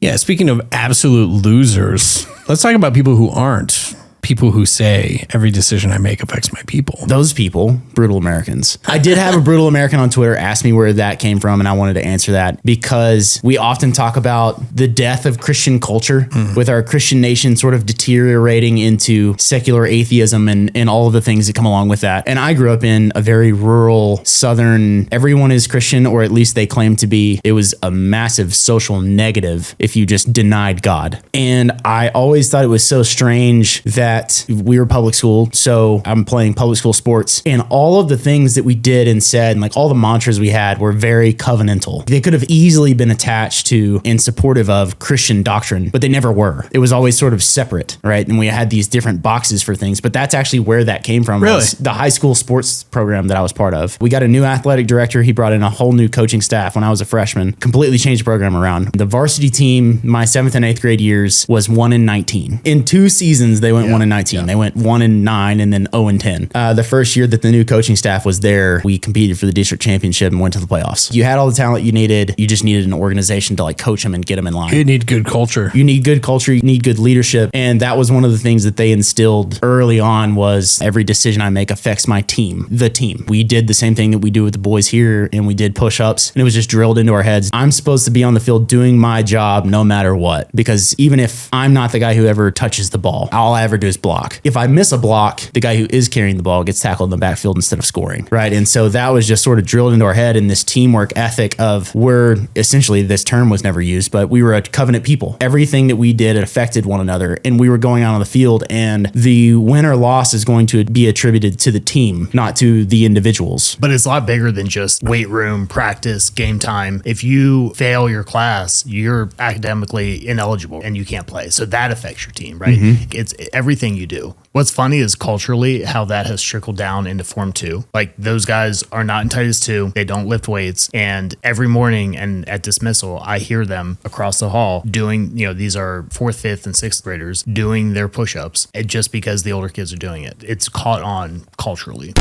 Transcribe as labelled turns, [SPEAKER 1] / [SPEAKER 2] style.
[SPEAKER 1] Yeah, speaking of absolute losers, let's talk about people who aren't. People who say every decision I make affects my people.
[SPEAKER 2] Those people, brutal Americans. I did have a brutal American on Twitter ask me where that came from, and I wanted to answer that because we often talk about the death of Christian culture with our Christian nation sort of deteriorating into secular atheism and all of the things that come along with that. And I grew up in a very rural, southern, everyone is Christian, or at least they claim to be. It was a massive social negative if you just denied God. And I always thought it was so strange that we were public school, so I'm playing public school sports, and all of the things that we did and said, and like all the mantras we had were very covenantal. They could have easily been attached to and supportive of Christian doctrine, but they never were. It was always sort of separate, right? And we had these different boxes for things, but that's actually where that came from.
[SPEAKER 1] Really?
[SPEAKER 2] Was the high school sports program that I was part of. We got a new athletic director. He brought in a whole new coaching staff when I was a freshman, completely changed the program around. The varsity team, my 7th and 8th grade years, was 1-19. In 2 seasons, they went 1-19. Yeah. They went 1-9 and then 0-10. The first year that the new coaching staff was there, we competed for the district championship and went to the playoffs. You had all the talent you needed. You just needed an organization to like coach them and get them in line.
[SPEAKER 1] You need good culture.
[SPEAKER 2] You need good culture. You need good leadership. And that was one of the things that they instilled early on was every decision I make affects my team, the team. We did the same thing that we do with the boys here, and we did push-ups, and it was just drilled into our heads. I'm supposed to be on the field doing my job no matter what, because even if I'm not the guy who ever touches the ball, all I ever do is block. If I miss a block, the guy who is carrying the ball gets tackled in the backfield instead of scoring, right? And so that was just sort of drilled into our head in this teamwork ethic of we're essentially, this term was never used, but we were a covenant people. Everything that we did, it affected one another, and we were going out on the field, and the win or loss is going to be attributed to the team, not to the individuals.
[SPEAKER 3] But it's a lot bigger than just weight room, practice, game time. If you fail your class, you're academically ineligible and you can't play. So that affects your team, right? It's everything you do. What's funny is culturally how that has trickled down into Form 2. Like those guys are not in Titus 2. They don't lift weights. And every morning and at dismissal, I hear them across the hall doing, these are 4th, 5th, and 6th graders doing their push-ups just because the older kids are doing it. It's caught on culturally.